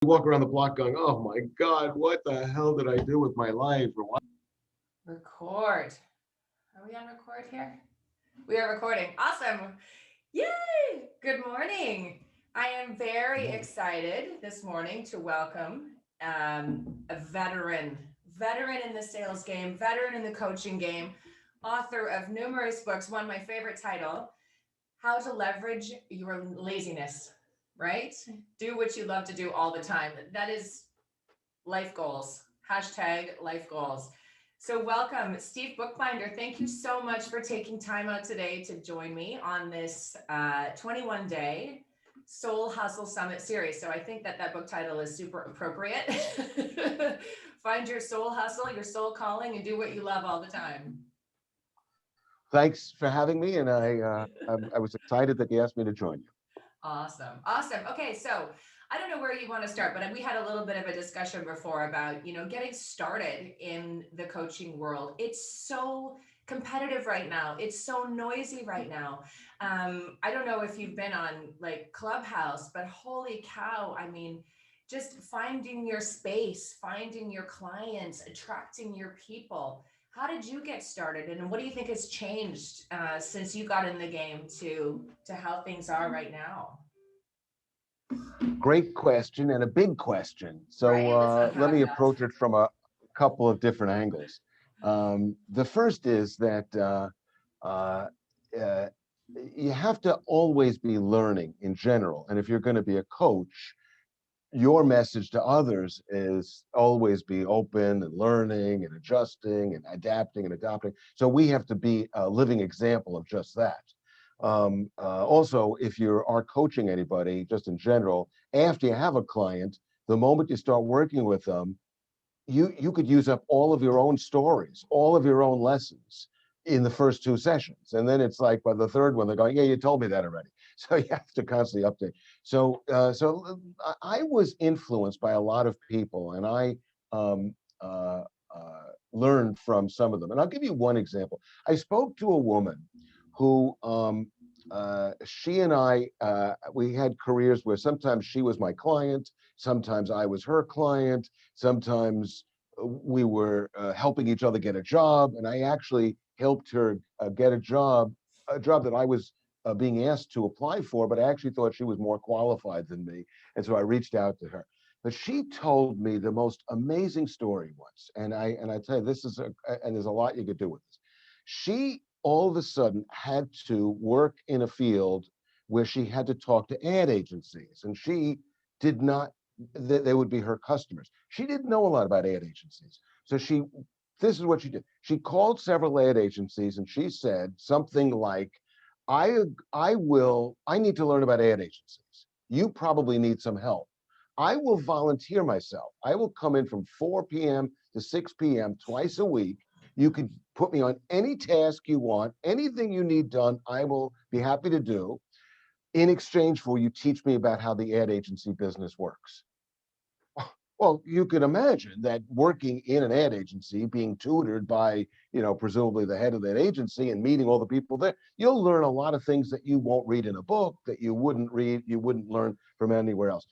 walk around the block going, oh my God, what the hell did I do with my life? Or what? Record. Are we on record here? We are recording. Awesome. Yay! Good morning. I am very excited this morning to welcome a veteran in the sales game, veteran in the coaching game, author of numerous books. One, my favorite title, How to Leverage Your Laziness, right? Do what you love to do all the time. That is life goals. Hashtag life goals. So, welcome, Steve Bookbinder. Thank you so much for taking time out today to join me on this 21-day Soul Hustle Summit series. So, I think that book title is super appropriate. Find your soul hustle, your soul calling, and do what you love all the time. Thanks for having me. And I was excited that you asked me to join you. Awesome. Awesome. Okay. So I don't know where you want to start, but we had a little bit of a discussion before about, getting started in the coaching world. It's so competitive right now. It's so noisy right now. I don't know if you've been on like Clubhouse, but holy cow. I mean, just finding your space, finding your clients, attracting your people. How did you get started, and what do you think has changed since you got in the game to how things are right now? Great question and a big question. So Right? Let's let unpack me that. approach it from a couple of different angles. The first is that uh, uh, you have to always be learning in general. And if you're going to be a coach, your message to others is always be open and learning and adjusting and adapting and adopting. So we have to be a living example of just that. Also, if you are coaching anybody, just in general, after you have a client, the moment you start working with them, you could use up all of your own stories, all of your own lessons in the first two sessions, and then it's like by the third one they're going, yeah, you told me that already. So you have to constantly update. So I was influenced by a lot of people, and I um, uh, learned from some of them. And I'll give you one example. I spoke to a woman who she and I we had careers where sometimes she was my client, sometimes I was her client, sometimes we were helping each other get a job, and I actually helped her get a job that I was being asked to apply for, but I actually thought she was more qualified than me, and so I reached out to her. But she told me the most amazing story once, and I tell you, and there's a lot you could do with this. She all of a sudden had to work in a field where she had to talk to ad agencies, and she did not they would be her customers. She didn't know a lot about ad agencies. So this is what she did. She called several ad agencies and she said something like, I, I need to learn about ad agencies. You probably need some help. I will volunteer myself. I will come in from 4 p.m. to 6 p.m. twice a week. You can put me on any task you want, anything you need done, I will be happy to do in exchange for you teach me about how the ad agency business works. Well, you can imagine that working in an ad agency, being tutored by, presumably the head of that agency and meeting all the people there, you'll learn a lot of things that you won't read in a book, that you wouldn't learn from anywhere else.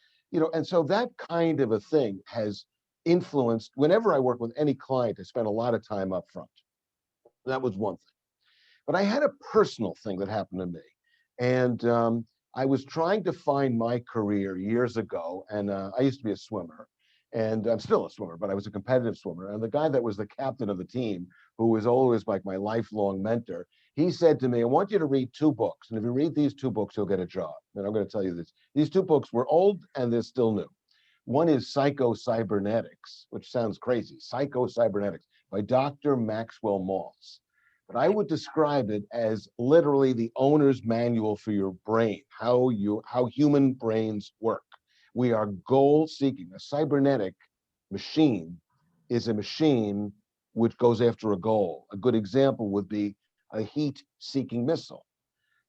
And so that kind of a thing has influenced whenever I work with any client, I spend a lot of time up front. That was one thing. But I had a personal thing that happened to me. And I was trying to find my career years ago. And I used to be a swimmer. And I'm still a swimmer, but I was a competitive swimmer. And the guy that was the captain of the team, who was always like my lifelong mentor, he said to me, I want you to read two books. And if you read these two books, you'll get a job. And I'm going to tell you this. These two books were old and they're still new. One is Cybernetics, which sounds crazy. Cybernetics by Dr. Maxwell Maltz. But I would describe it as literally the owner's manual for your brain, how human brains work. We are goal seeking. A cybernetic machine is a machine which goes after a goal. A good example would be a heat seeking missile.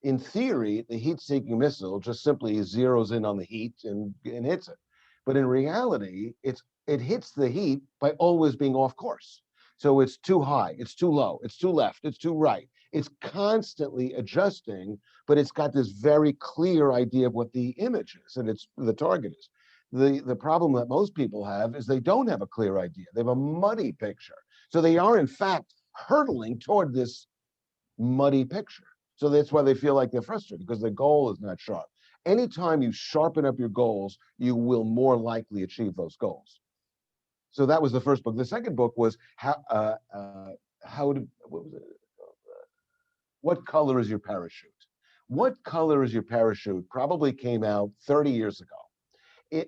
In theory, the heat seeking missile just simply zeroes in on the heat and hits it. But in reality, it hits the heat by always being off course. So it's too high, it's too low, it's too left, it's too right. It's constantly adjusting, but it's got this very clear idea of what the image is and it's the target is. The problem that most people have is they don't have a clear idea. They have a muddy picture. So they are in fact hurtling toward this muddy picture. So that's why they feel like they're frustrated, because the goal is not sharp. Anytime you sharpen up your goals, you will more likely achieve those goals. So that was the first book. The second book was how to, what was it? What color is your parachute? What color is your parachute probably came out 30 years ago.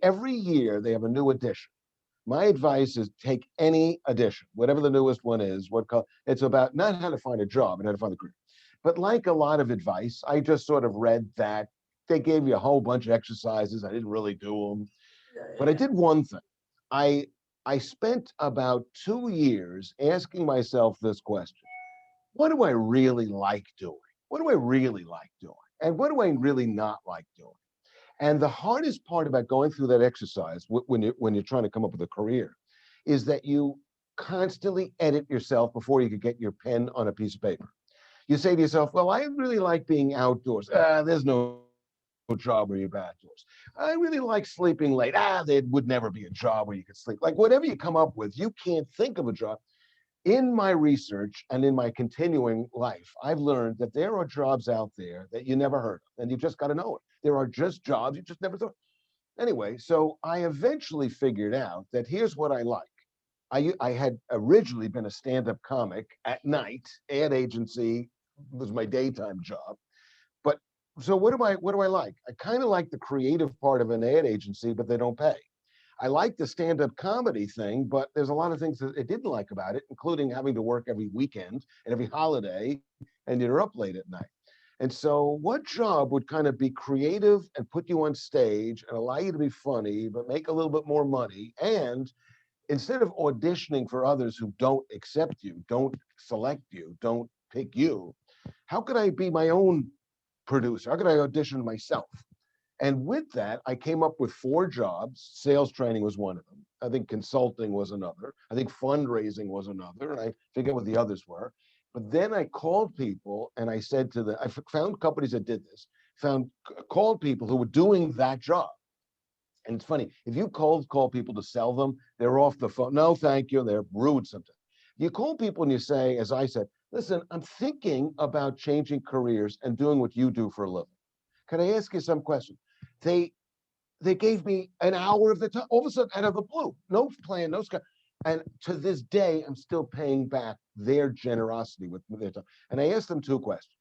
Every year they have a new edition. My advice is take any edition, whatever the newest one is. What color? It's about not how to find a job and how to find a career. But like a lot of advice, I just sort of read that. They gave you a whole bunch of exercises. I didn't really do them, Yeah, but I yeah, did one thing. I I spent about 2 years asking myself this question: what do I really like doing? What do I really like doing? And what do I really not like doing? And the hardest part about going through that exercise when you're trying to come up with a career is that you constantly edit yourself before you could get your pen on a piece of paper. You say to yourself, well, I really like being outdoors. There's no job where you're outdoors. I really like sleeping late. There would never be a job where you could sleep. Like whatever you come up with, you can't think of a job. In my research and in my continuing life, I've learned that there are jobs out there that you never heard of, and you just got to know it. There are just jobs you just never thought. Anyway, so I eventually figured out that here's what I like. I had originally been a stand-up comic at night. Ad agency was my daytime job. But so what do I like? I kind of like the creative part of an ad agency, but they don't pay. I like the stand-up comedy thing, but there's a lot of things that I didn't like about it, including having to work every weekend and every holiday, and you're up late at night. And so, what job would kind of be creative and put you on stage and allow you to be funny, but make a little bit more money? And instead of auditioning for others who don't accept you, don't select you, don't pick you, how could I be my own producer? How could I audition myself? And with that, I came up with 4 jobs. Sales training was one of them. I think consulting was another. I think fundraising was another. And I forget what the others were. But then I called people and I said to them, I found companies that did this, called people who were doing that job. And it's funny, if you call people to sell them, they're off the phone. No, thank you. They're rude sometimes. You call people and you say, as I said, listen, I'm thinking about changing careers and doing what you do for a living. Can I ask you some questions? They they gave me an hour of the time, all of a sudden out of the blue, no plan, no sky. And to this day, I'm still paying back their generosity with their time. And I asked them 2 questions.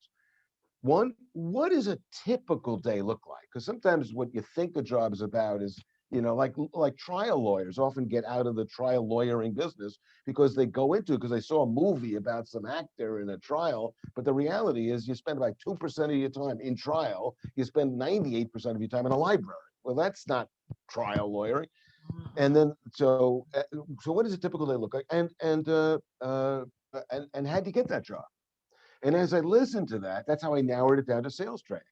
One, what does a typical day look like? Because sometimes what you think a job is about is, like trial lawyers often get out of the trial lawyering business because they go into it because they saw a movie about some actor in a trial. But the reality is you spend about 2% of your time in trial. You spend 98% of your time in a library. Well, that's not trial lawyering. And mhm. then so what does a typical day look like? And how do you get that job? And as I listened to that, that's how I narrowed it down to sales training.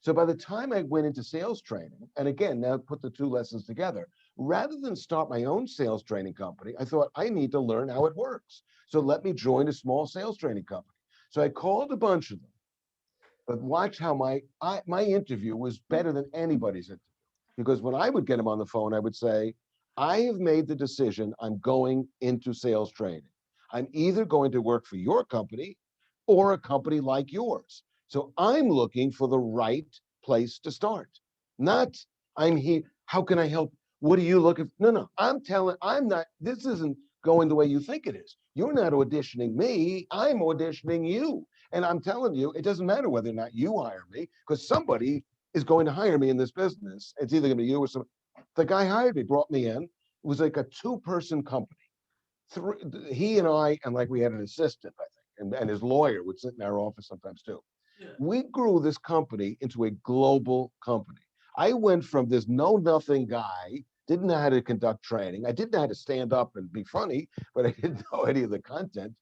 So by the time I went into sales training, and again, now put the 2 lessons together, rather than start my own sales training company, I thought I need to learn how it works. So let me join a small sales training company. So I called a bunch of them, but watch how my interview was better than anybody's interview. Because when I would get them on the phone, I would say, I have made the decision I'm going into sales training. I'm either going to work for your company or a company like yours. So I'm looking for the right place to start. Not I'm here. How can I help? What are you looking for? No, no. I'm not, this isn't going the way you think it is. You're not auditioning me. I'm auditioning you. And I'm telling you, it doesn't matter whether or not you hire me, because somebody is going to hire me in this business. It's either going to be you or some. The guy hired me, brought me in. It was like a 2-person company. Three, he and I, and like we had an assistant, I think, and his lawyer would sit in our office sometimes too. Yeah. We grew this company into a global company. I went from this know nothing guy, didn't know how to conduct training. I didn't know how to stand up and be funny, but I didn't know any of the content.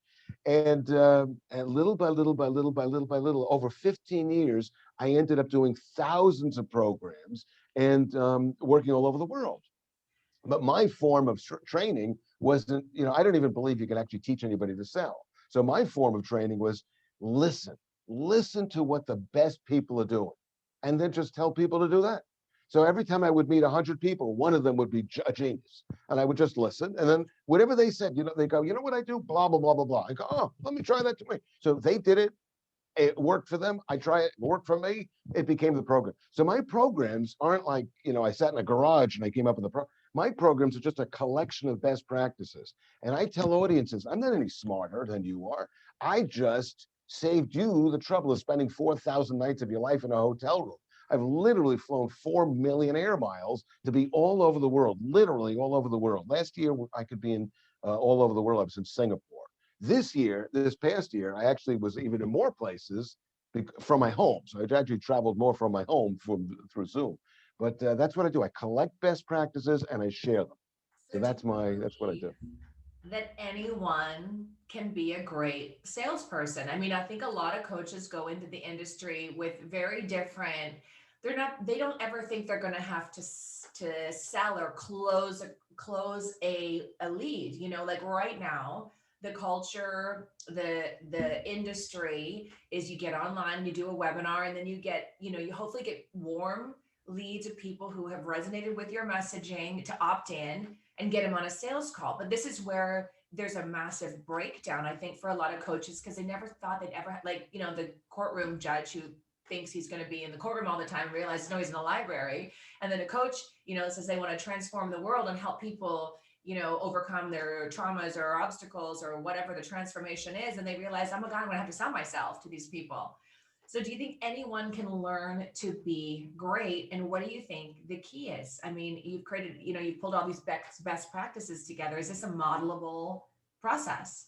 And little by little by little by little by little, over 15 years, I ended up doing thousands of programs and working all over the world. But my form of training wasn't, I don't even believe you can actually teach anybody to sell. So my form of training was listen, listen to what the best people are doing, and then just tell people to do that. So every time I would meet 100 people, one of them would be a genius. And I would just listen. And then whatever they said, they go, you know what I do? Blah, blah, blah, blah, blah. I go, oh, let me try that to me. So they did it. It worked for them. I try it, worked for me. It became the program. So my programs aren't like, I sat in a garage and I came up with a pro. My programs are just a collection of best practices. And I tell audiences, I'm not any smarter than you are. I just saved you the trouble of spending 4,000 nights of your life in a hotel room. I've literally flown 4 million air miles to be all over the world, literally all over the world. Last year, I could be in all over the world. I was in Singapore. This past year, I actually was even in more places from my home. So I actually traveled more from my home through Zoom. But that's what I do. I collect best practices and I share them. So So do that's what I you do. that anyone can be a great salesperson? I mean, I think a lot of coaches go into the industry with very different, they don't ever think they're going to have to sell or close a lead, like right now. The culture, the industry is you get online, you do a webinar, and then you get, you hopefully get warm leads of people who have resonated with your messaging to opt in and get them on a sales call. But this is where there's a massive breakdown, I think, for a lot of coaches, because they never thought they'd ever, like, the courtroom judge who thinks he's going to be in the courtroom all the time and realizes, no, he's in the library. And then a coach, says they want to transform the world and help people, overcome their traumas or obstacles or whatever the transformation is. And they realize, oh my God, I'm going to have to sell myself to these people. So do you think anyone can learn to be great? And what do you think the key is? I mean, you've created, you've pulled all these best practices together. Is this a modelable process?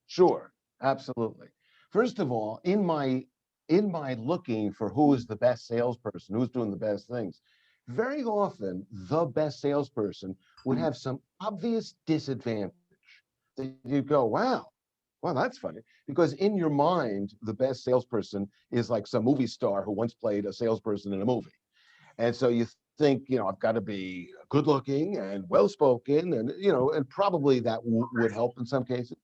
Sure, absolutely. First of all, in my looking for who is the best salesperson, who's doing the best things, very often the best salesperson would have some obvious disadvantage that you go, wow, well, that's funny. Because in your mind, the best salesperson is like some movie star who once played a salesperson in a movie. And so you think, I've got to be good looking and well spoken, and probably that would help in some cases.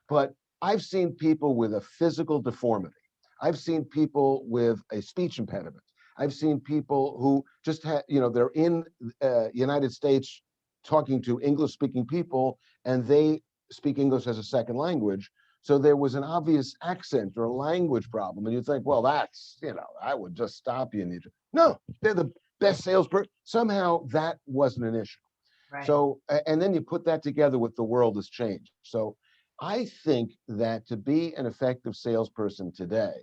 But I've seen people with a physical deformity. I've seen people with a speech impediment. I've seen people who just have, they're in United States talking to English speaking people and they speak English as a second language. So there was an obvious accent or a language problem. And you think, well, that's, I would just stop you. No, they're the best salesperson. Somehow that wasn't an issue. Right. So, and then you put that together with the world has changed. So I think that to be an effective salesperson today,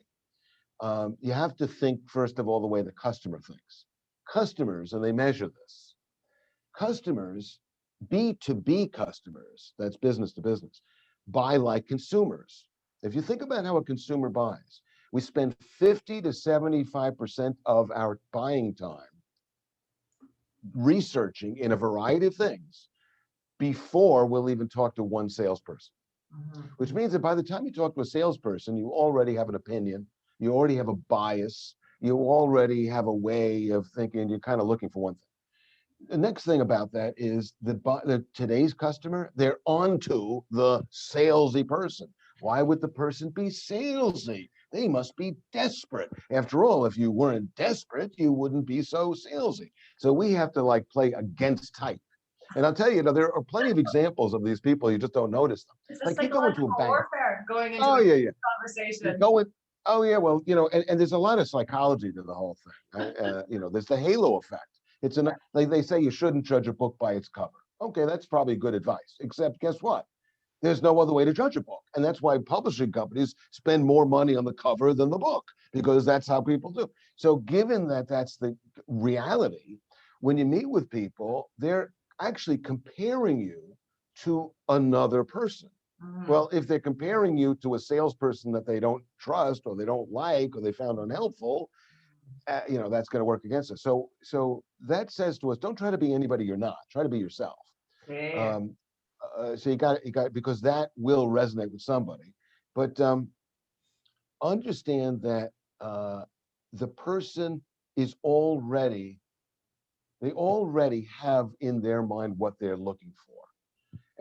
you have to think, first of all, the way the customer thinks. Customers, and they measure this, customers, B2B customers, that's business to business, buy like consumers. If you think about how a consumer buys, we spend 50 to 75% of our buying time researching in a variety of things before we'll even talk to one salesperson. Which means that by the time you talk to a salesperson, you already have an opinion, you already have a bias, you already have a way of thinking, you're kind of looking for one thing. The next thing about that is the today's customer, they're onto the salesy person. Why would the person be salesy? They must be desperate. After all, if you weren't desperate, you wouldn't be so salesy. So we have to like play against type. And I'll tell you, there are plenty of examples of these people. You just don't notice them. It's a Like you go into a psychological bank. warfare going into Oh a yeah, yeah. You conversation. go in. Oh yeah. Well, and there's a lot of psychology to the whole thing. There's the halo effect. Like they say you shouldn't judge a book by its cover. Okay, that's probably good advice. Except guess what? There's no other way to judge a book, and that's why publishing companies spend more money on the cover than the book because that's how people do. So, given that that's the reality, when you meet with people, they're actually comparing you to another person. Well, if they're comparing you to a salesperson that they don't trust or they don't like or they found unhelpful, that's going to work against us. So that says to us, don't try to be anybody you're not. Try to be yourself. Yeah. Um, so you got because that will resonate with somebody. But understand that the person is already they already have in their mind what they're looking for.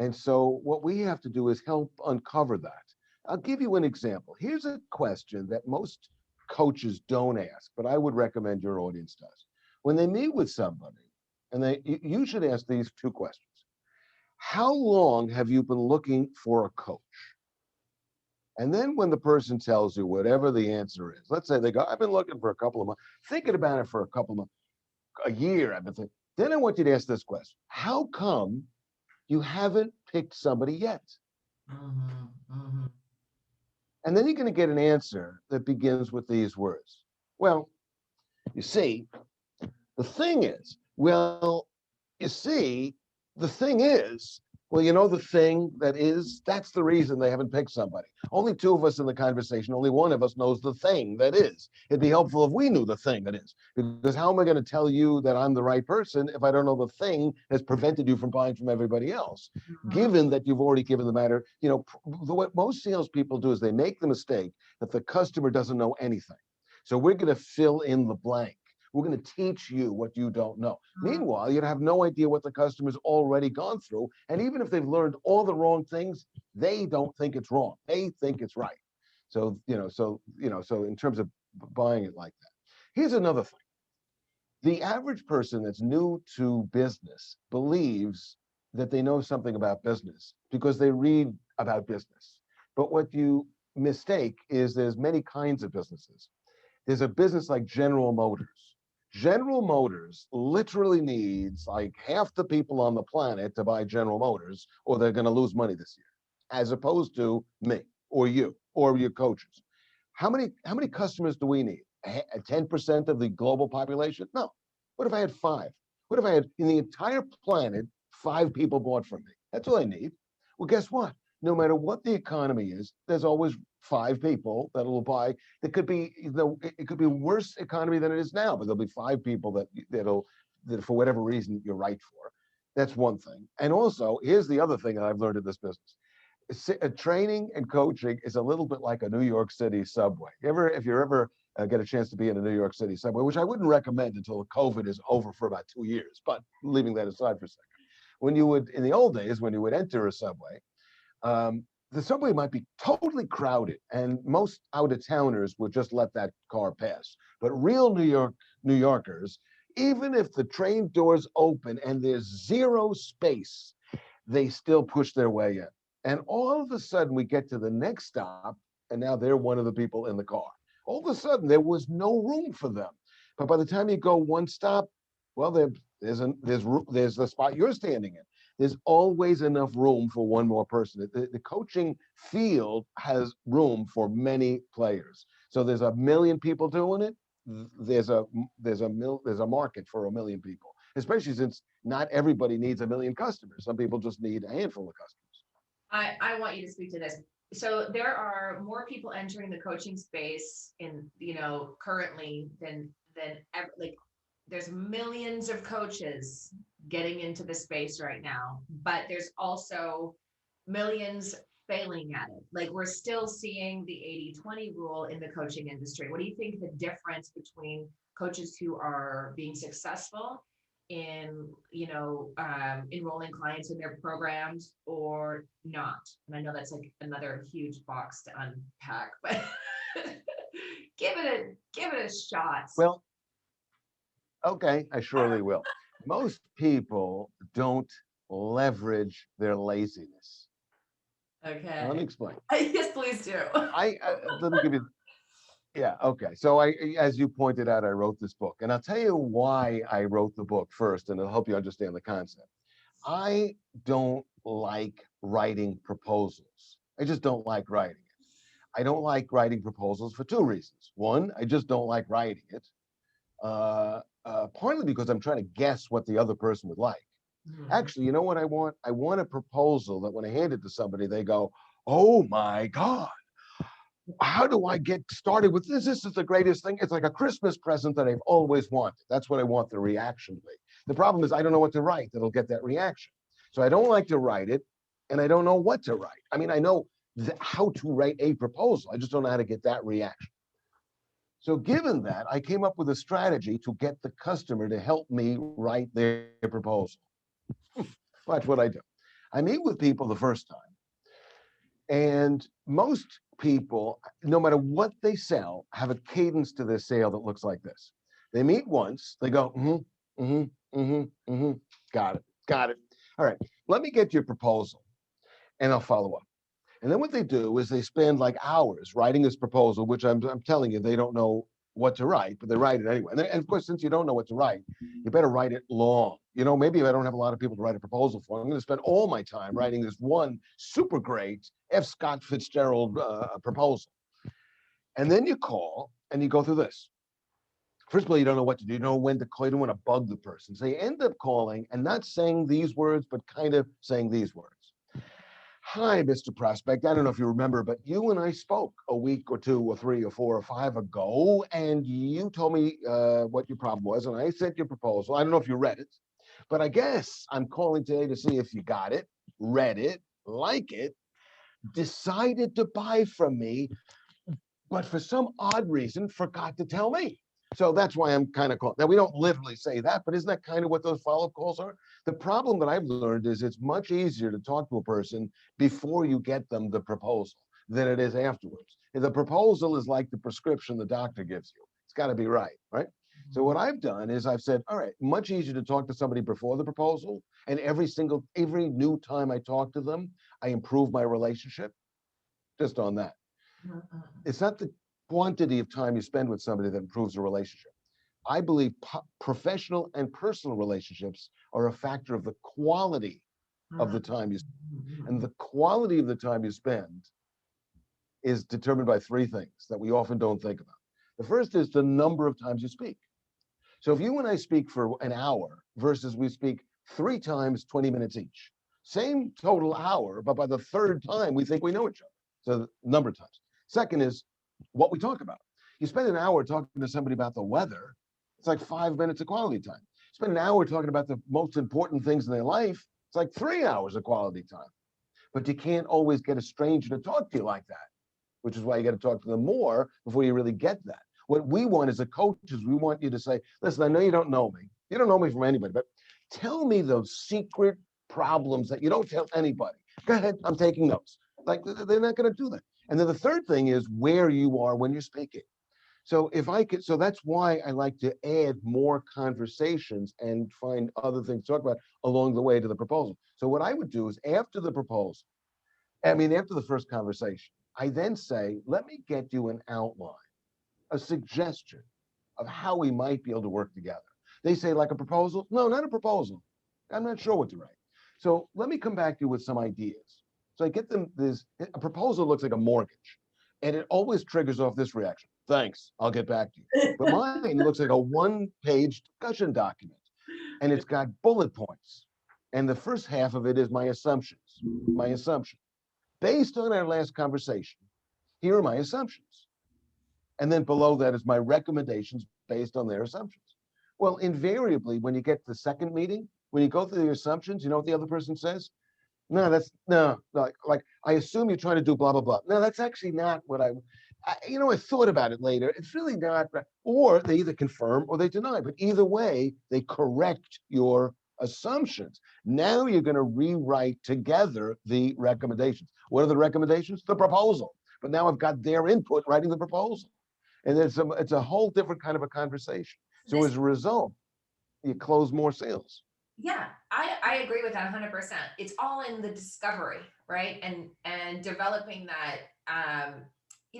And so what we have to do is help uncover that. I'll give you an example. Here's a question that most coaches don't ask, but I would recommend your audience does. When they meet with somebody, and you should ask these two questions. How long have you been looking for a coach? And then when the person tells you whatever the answer is, let's say they go, I've been looking for a couple of months, thinking about it for a couple of months, a year, I've been thinking. Then I want you to ask this question. How come you haven't picked somebody yet? Mm-hmm, mm-hmm. And then you're going to get an answer that begins with these words. Well, you see, the thing is, well, you see, the thing is, well, you know, the thing that is, that's the reason they haven't picked somebody. Only two of us in the conversation, only one of us knows the thing that is. It'd be helpful if we knew the thing that is, because how am I going to tell you that I'm the right person if I don't know the thing that's prevented you from buying from everybody else? Given that you've already given the matter, you know, what most salespeople do is they make the mistake that the customer doesn't know anything. So we're going to fill in the blank. We're going to teach you what you don't know. Meanwhile, you have no idea what the customer's already gone through. And even if they've learned all the wrong things, they don't think it's wrong. They think it's right. So in terms of buying it like that. Here's another thing. The average person that's new to business believes that they know something about business because they read about business. But what you mistake is there's many kinds of businesses. There's a business like General Motors. General Motors literally needs like half the people on the planet to buy General Motors, or they're going to lose money this year, as opposed to me or you or your coaches. How many customers do we need? 10% of the global population? No. What if I had five? What if I had in the entire planet 5 people bought from me? That's all I need. Well, guess what? No matter what the economy is, there's always 5 people that will buy. It could be, it could be a worse economy than it is now, but there'll be 5 people that for whatever reason you're right for. That's one thing. And also, here's the other thing that I've learned in this business. Training and coaching is a little bit like a New York City subway. If you ever get a chance to be in a New York City subway, which I wouldn't recommend until COVID is over for about 2 years, but leaving that aside for a second. In the old days, when you would enter a subway, the subway might be totally crowded, and most out-of-towners would just let that car pass. But real New Yorkers, even if the train doors open and there's zero space, they still push their way in. And all of a sudden, we get to the next stop, and now they're one of the people in the car. All of a sudden, there was no room for them. But by the time you go one stop, well, there's the spot you're standing in. There's always enough room for one more person. The coaching field has room for many players. So there's 1 million people doing it. There's a market for 1 million people, especially since not everybody needs 1 million customers. Some people just need a handful of customers. I want you to speak to this. So there are more people entering the coaching space in, currently than ever. Like there's millions of coaches getting into the space right now, but there's also millions failing at it. Like we're still seeing the 80-20 rule in the coaching industry. What do you think the difference between coaches who are being successful in enrolling clients in their programs or not? And I know that's like another huge box to unpack, but give it a shot. Well, okay, I surely will. Most people don't leverage their laziness. Okay. Now, let me explain. Yes, please do. Let me give you. Yeah, okay. So as you pointed out, I wrote this book, and I'll tell you why I wrote the book first, and it'll help you understand the concept. I don't like writing proposals. I just don't like writing it. I don't like writing proposals for 2 reasons. One, I just don't like writing it. Partly because I'm trying to guess what the other person would like. Actually, you know what I want? I want a proposal that when I hand it to somebody, they go, "Oh my God, how do I get started with this? This is the greatest thing. It's like a Christmas present that I've always wanted." That's what I want the reaction to be. The problem is I don't know what to write that'll get that reaction. So I don't like to write it, and I don't know what to write. I mean, I know how to write a proposal. I just don't know how to get that reaction. So given that, I came up with a strategy to get the customer to help me write their proposal. Watch what I do. I meet with people the first time, and most people, no matter what they sell, have a cadence to their sale that looks like this. They meet once, they go, got it, got it. All right, let me get your proposal and I'll follow up. And then what they do is they spend like hours writing this proposal, which I'm telling you, they don't know what to write, but they write it anyway. And of course, since you don't know what to write, you better write it long. You know, maybe if I don't have a lot of people to write a proposal for, I'm going to spend all my time writing this one super great F. Scott Fitzgerald proposal. And then you call and you go through this. First of all, you don't know what to do. You don't know when to call. You don't want to bug the person. So you end up calling and not saying these words, but kind of saying these words. Hi, Mr. Prospect. I don't know if you remember, but you and I spoke a week or two or three or four or five ago, and you told me what your problem was, and I sent your proposal. I don't know if you read it, but I guess I'm calling today to see if you got it, read it, like it, decided to buy from me, but for some odd reason forgot to tell me. So that's why I'm kind of calling. Now, we don't literally say that, but isn't that kind of what those follow-up calls are? The problem that I've learned is it's much easier to talk to a person before you get them the proposal than it is afterwards. And the proposal is like the prescription the doctor gives you. It's got to be right, right? So what I've done is I've said, all right, much easier to talk to somebody before the proposal. And every new time I talk to them, I improve my relationship just on that. It's not the quantity of time you spend with somebody that improves a relationship. I believe professional and personal relationships are a factor of the quality of the time you spend. And the quality of the time you spend is determined by three things that we often don't think about. The first is the number of times you speak. So if you and I speak for an hour versus we speak 3 times 20 minutes each, same total hour, but by the third time we think we know each other. So the number of times. Second is what we talk about. You spend an hour talking to somebody about the weather, it's like 5 minutes of quality time. Spend an hour talking about the most important things in their life, it's like 3 hours of quality time. But you can't always get a stranger to talk to you like that, which is why you got to talk to them more before you really get that. What we want as a coach is we want you to say, listen, I know you don't know me. You don't know me from anybody, but tell me those secret problems that you don't tell anybody. Go ahead, I'm taking notes. Like they're not going to do that. And then the third thing is where you are when you're speaking. So if I could, so that's why I like to add more conversations and find other things to talk about along the way to the proposal. So what I would do is after the proposal, after the first conversation, I then say, let me get you an outline, a suggestion of how we might be able to work together. They say, like a proposal? No, not a proposal. I'm not sure what to write. So let me come back to you with some ideas. So I get them this, a proposal looks like a mortgage, and it always triggers off this reaction. Thanks, I'll get back to you. But mine looks like a one-page discussion document, and it's got bullet points. And the first half of it is my assumptions. My assumption. Based on our last conversation, here are my assumptions. And then below that is my recommendations based on their assumptions. Well, invariably, when you get to the second meeting, when you go through the assumptions, you know what the other person says? No, that's no, like I assume you're trying to do blah, blah, blah. No, that's actually not what I thought about it later. It's really not, or they either confirm or they deny, but either way, they correct your assumptions. Now you're going to rewrite together the recommendations. What are the recommendations? The proposal. But now I've got their input writing the proposal. And it's a whole different kind of a conversation. So as a result, you close more sales. Yeah, I agree with that 100%. It's all in the discovery, right? And developing that.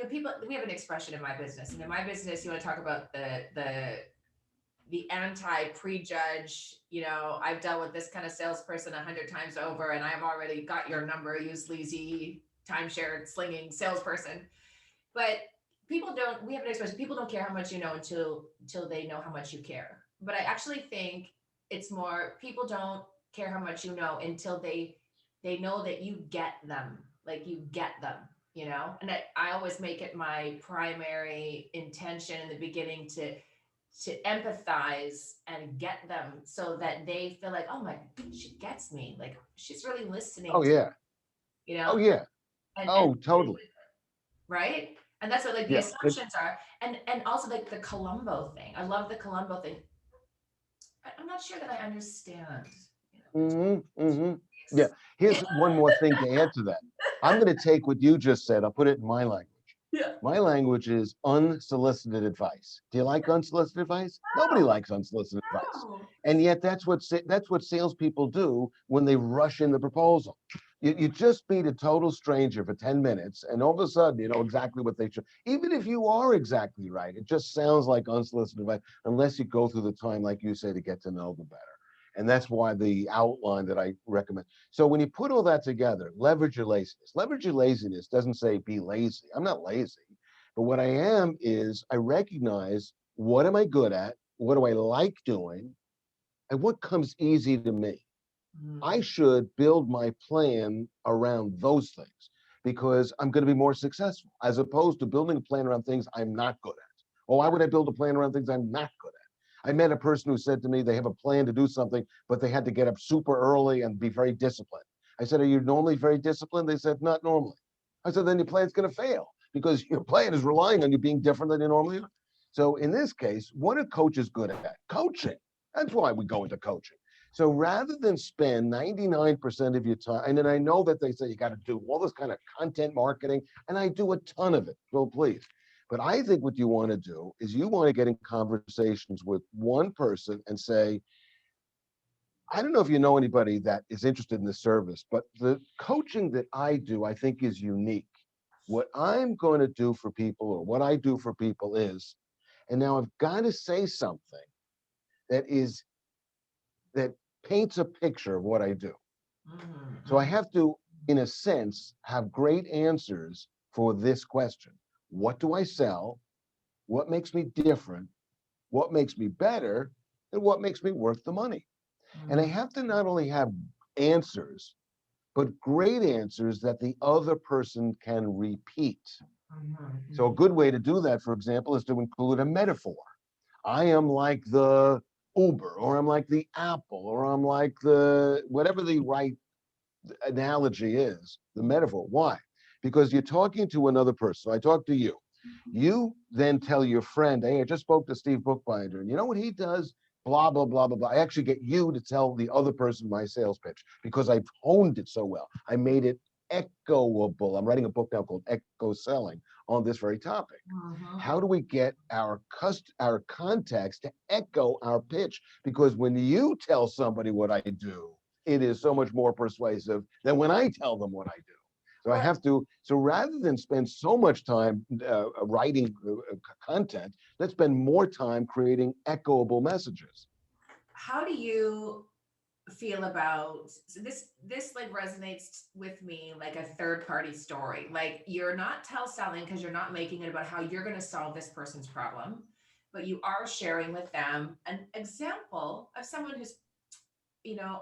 People, we have an expression in my business, and in my business, you want to talk about the anti-prejudge. I've dealt with this kind of salesperson 100 times over, and I've already got your number. You sleazy timeshare slinging salesperson. But people don't. We have an expression. People don't care how much you know until they know how much you care. But I actually think it's more, people don't care how much you know until they know that you get them, like you get them, and I always make it my primary intention in the beginning to empathize and get them so that they feel like, oh my, she gets me, like she's really listening Oh to me, yeah. Oh and yeah. and Oh totally. right, and that's what like the Yeah. assumptions are, and also like the Columbo thing. I love the Columbo thing. I'm not sure that I understand. Yeah. Here's one more thing to add to that. I'm going to take what you just said. I'll put it in my language. Yeah. My language is unsolicited advice. Do you like unsolicited advice? Nobody No, likes unsolicited advice. no. And yet that's what salespeople do when they rush in the proposal. You just meet a total stranger for 10 minutes, and all of a sudden you know exactly what they should. Even if you are exactly right, it just sounds like unsolicited advice unless you go through the time, like you say, to get to know them better. And that's why the outline that I recommend. So when you put all that together, leverage your laziness. Leverage your laziness doesn't say be lazy. I'm not lazy. But what I am is I recognize what am I good at? What do I like doing? And what comes easy to me? I Mm, should build my plan around those things because I'm going to be more successful as opposed to building a plan around things I'm not good at. Oh, why would I build a plan around things I'm not good at? I met a person who said to me they have a plan to do something, but they had to get up super early and be very disciplined. I said, are you normally very disciplined? They said, not normally. I said, then your plan's going to fail because your plan is relying on you being different than you normally are. So in this case, what are coaches good at? Coaching. That's why we go into coaching. So rather than spend 99% of your time, and then I know that they say you got to do all this kind of content marketing, and I do a ton of it. So please. But I think what you want to do is you want to get in conversations with one person and say, I don't know if you know anybody that is interested in this service, but the coaching that I do, I think is unique. What I'm going to do for people or what I do for people is, and now I've got to say something that is that paints a picture of what I do. So I mm, have to, in a sense, have great answers for this question. What do I sell? What makes me different? What makes me better? And what makes me worth the money? And I mm, have to not only have answers, but great answers that the other person can repeat. mm, So a mm, good way to do that, for example, is to include a metaphor. I am like the Uber, or I'm like the Apple, or I'm like the whatever the right analogy is, the metaphor. Why? Because you're talking to another person. So I talk to you. You then tell your friend, hey, I just spoke to Steve Bookbinder, and you know what he does? Blah, blah, blah, blah, blah. I actually get you to tell the other person my sales pitch because I've honed it so well. I made it echoable. I'm writing a book now called Echo Selling on this very topic. mhm. How do we get our contacts to echo our pitch? Because when you tell somebody what I do, it is so much more persuasive than when I tell them what I do. So I Well, have to, so rather than spend so much time writing content, let's spend more time creating echoable messages. how do you feel about, so this like resonates with me like a third party story. Like you're not tell selling because you're not making it about how you're going to solve this person's problem, but you are sharing with them an example of someone who's,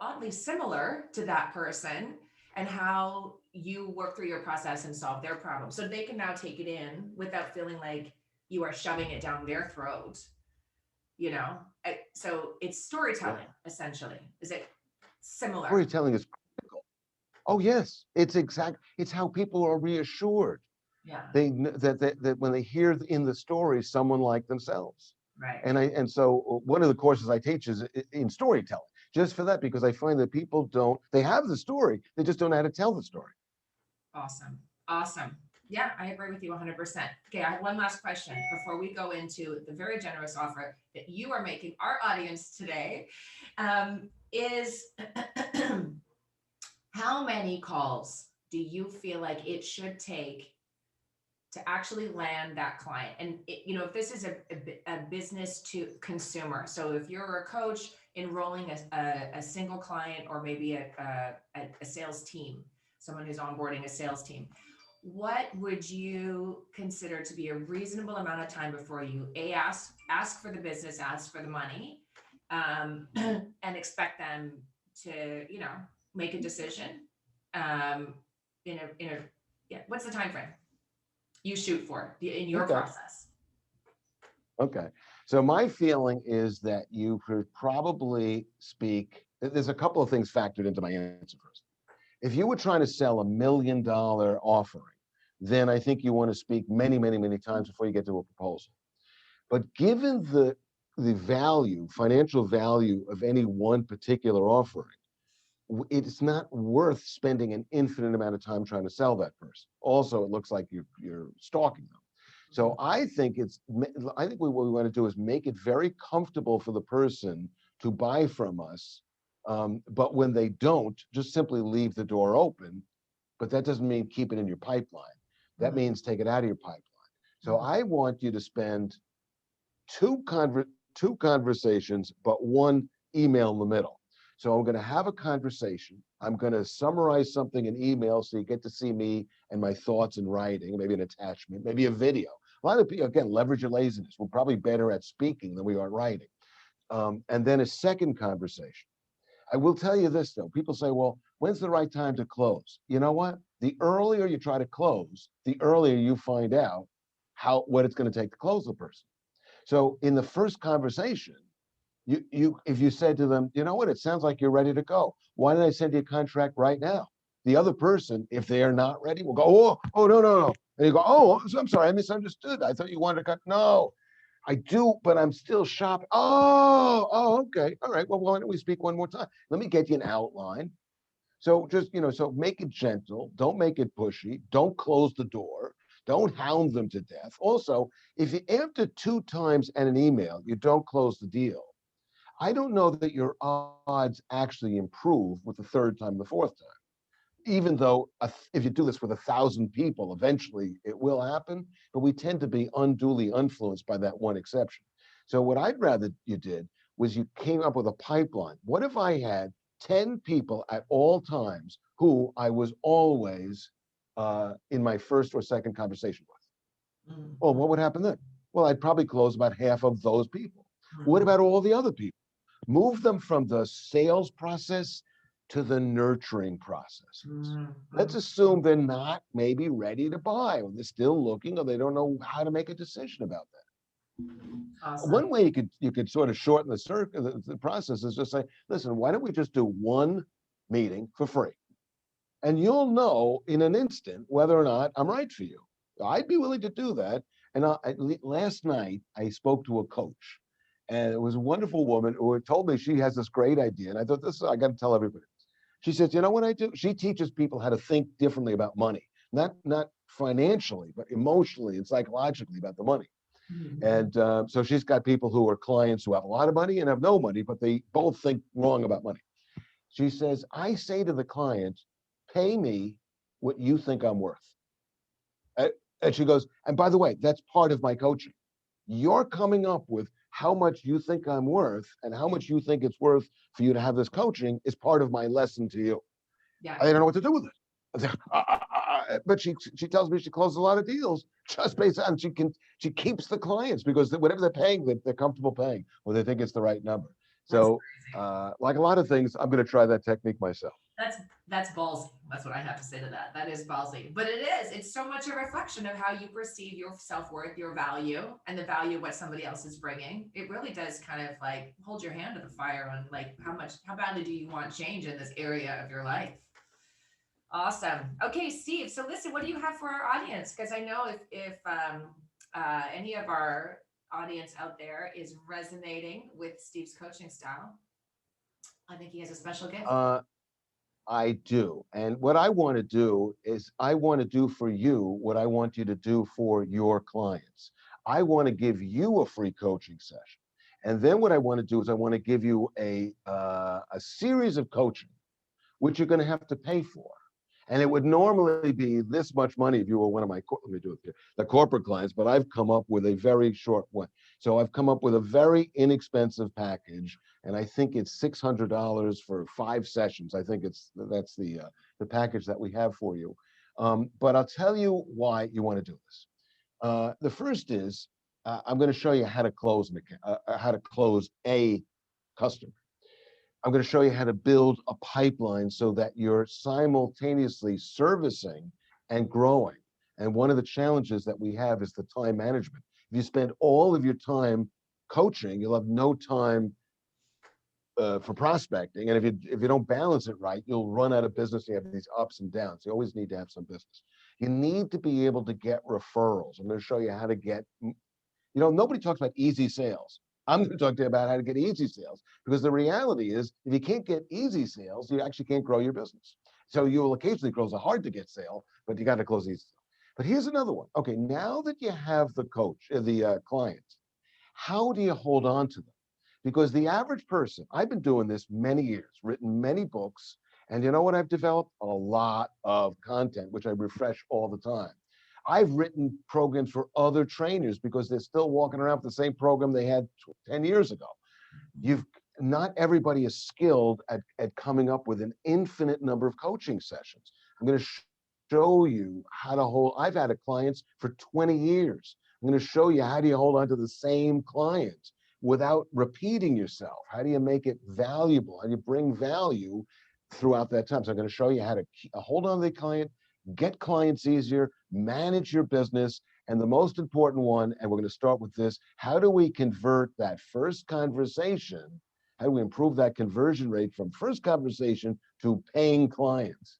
oddly similar to that person, and how you work through your process and solve their problem. So they can now take it in without feeling like you are shoving it down their throat, you know? So it's Yeah. storytelling, essentially. Is it similar? Storytelling is critical. Oh, yes, it's how people are reassured. Yeah, That when they hear in the story someone like themselves. right. And so one of the courses I teach is in storytelling, just for that, because I find that people don't, they have the story, they just don't know how to tell the story. Awesome. Awesome. Yeah, I agree with you 100%. Okay, I have one last question before we go into the very generous offer that you are making our audience today. Is how many calls do you feel like it should take to actually land that client? And if this is a business to consumer, so if you're a coach enrolling a single client, or maybe a sales team, someone who's onboarding a sales team, what would you consider to be a reasonable amount of time before you ask for the business, ask for the money, and expect them to make a decision, um, in a yeah, what's the time frame you shoot for in your Okay. process? Okay. So my feeling is that you could probably speak. There's a couple of things factored into my answer first. If you were trying to sell $1 million offering, then I think you want to speak many, many, many times before you get to a proposal. But given the value, financial value of any one particular offering, it's not worth spending an infinite amount of time trying to sell that person. Also, it looks like you're stalking them. So I think what we want to do is make it very comfortable for the person to buy from us. But when they don't, just simply leave the door open. But that doesn't mean keep it in your pipeline. That Mhm. means take it out of your pipeline. So Mhm. I want you to spend two conversations, but one email in the middle. So I'm going to have a conversation. I'm going to summarize something in email so you get to see me and my thoughts in writing, maybe an attachment, maybe a video. A lot of people, again, leverage your laziness. We're probably better at speaking than we are writing. And then a second conversation. I will tell you this though. People say, well, when's the right time to close? You know what? The earlier you try to close, the earlier you find out what it's going to take to close the person. So in the first conversation, you if you said to them, you know what, it sounds like you're ready to go. Why did I send you a contract right now? The other person, if they are not ready, will go, oh, no, no, no. And you go, oh, I'm sorry, I misunderstood. I thought you wanted to cut. No, I do, but I'm still shopping. Okay. All right. Well, why don't we speak one more time? Let me get you an outline. So just, so make it gentle. Don't make it pushy. Don't close the door. Don't hound them to death. Also, if you after two times and an email, you don't close the deal, I don't know that your odds actually improve with the third time, the fourth time. Even though if you do this with 1,000 people, eventually it will happen, but we tend to be unduly influenced by that one exception. So what I'd rather you did was you came up with a pipeline. What if I had 10 people at all times who I was always in my first or second conversation with? Well, Mhm. what would happen then? Well, I'd probably close about half of those people. What Mhm. about all the other people? Move them from the sales process to the nurturing processes. Mhm. Let's Mhm. assume they're not maybe ready to buy, or they're still looking, or they don't know how to make a decision about that. Awesome. One way you could sort of shorten the process is just say, listen, why don't we just do one meeting for free? And you'll know in an instant whether or not I'm right for you. I'd be willing to do that. And last night, I spoke to a coach, and it was a wonderful woman who had told me she has this great idea. And I thought, I got to tell everybody. She says, you know what I do? She teaches people how to think differently about money, not financially, but emotionally and psychologically about the money. Mhm. And so she's got people who are clients who have a lot of money and have no money, but they both think wrong about money. She says, I say to the client, pay me what you think I'm worth. And she goes, and by the way, that's part of my coaching. You're coming up with how much you think I'm worth and how much you think it's worth for you to have this coaching is part of my lesson to you. Yeah. I don't know what to do with it. But she tells me she closes a lot of deals just based on she keeps the clients because whatever they're paying, they're comfortable paying, or they think it's the right number. That's So, crazy. like a lot of things, I'm going to try that technique myself. That's that's ballsy. That's what I have to say to that. That is ballsy. But it is. It's so much a reflection of how you perceive your self-worth, your value, and the value of what somebody else is bringing. It really does kind of like hold your hand to the fire on like how badly do you want change in this area of your life? Awesome. Okay, Steve. So listen, what do you have for our audience? Because I know if any of our audience out there is resonating with Steve's coaching style, I think he has a special gift. Uh, I do. And what I want to do is I want to do for you what I want you to do for your clients. I want to give you a free coaching session. And then what I want to do is I want to give you a series of coaching, which you're going to have to pay for. And it would normally be this much money if you were one of my, let me do it here, the corporate clients, but I've come up with a very short one. So I've come up with a very inexpensive package, and I think it's $600 for 5 sessions. I think that's the package that we have for you. But I'll tell you why you want to do this. The first is I'm going to show you how to close a customer. I'm going to show you how to build a pipeline so that you're simultaneously servicing and growing. And one of the challenges that we have is the time management. If you spend all of your time coaching, you'll have no time for prospecting. And if you don't balance it right, you'll run out of business. You have these ups and downs. You always need to have some business. You need to be able to get referrals. I'm going to show you how to get nobody talks about easy sales. I'm going to talk to you about how to get easy sales because the reality is if you can't get easy sales, you actually can't grow your business. So you will occasionally close a hard to get sale, but you got to close easy. But here's another one. Okay, now that you have the coach, the client, how do you hold on to them? Because the average person, I've been doing this many years, written many books, and you know what I've developed? A lot of content, which I refresh all the time. I've written programs for other trainers because they're still walking around with the same program they had 10 years ago. You've Not everybody is skilled at coming up with an infinite number of coaching sessions. I'm going to show you how to hold. I've had a clients for 20 years. I'm going to show you how do you hold on to the same client without repeating yourself. How do you make it valuable? How do you bring value throughout that time? So I'm going to show you how to hold on to the client, get clients easier, manage your business, and the most important one, and we're going to start with this, how do we convert that first conversation? How do we improve that conversion rate from first conversation to paying clients?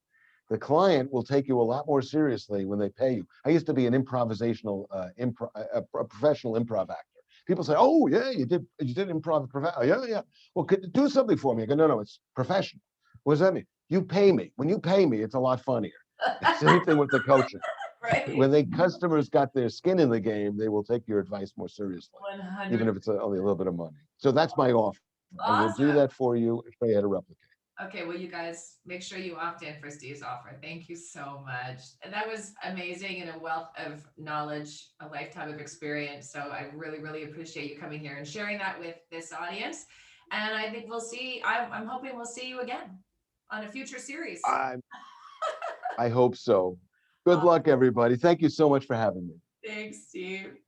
The client will take you a lot more seriously when they pay you. I used to be an improvisational, a professional improv actor. People say, "Oh yeah, you did improv, yeah, yeah. Well, could do something for me." I go, "No, no, it's professional." What does that mean? You pay me. When you pay me, it's a lot funnier. Same thing with the coaching. Right. When they customers got their skin in the game, they will take your advice more seriously, even 100. if it's only a little bit of money. So that's my offer. I will do Awesome. that for you and show you how to replicate. Okay, well, you guys make sure you opt in for Steve's offer. Thank you so much. And that was amazing and a wealth of knowledge, a lifetime of experience. So I really, really appreciate you coming here and sharing that with this audience. And I think I'm hoping we'll see you again on a future series. I I hope so. Good luck, everybody. Thank you so much for having me. Thanks, Steve.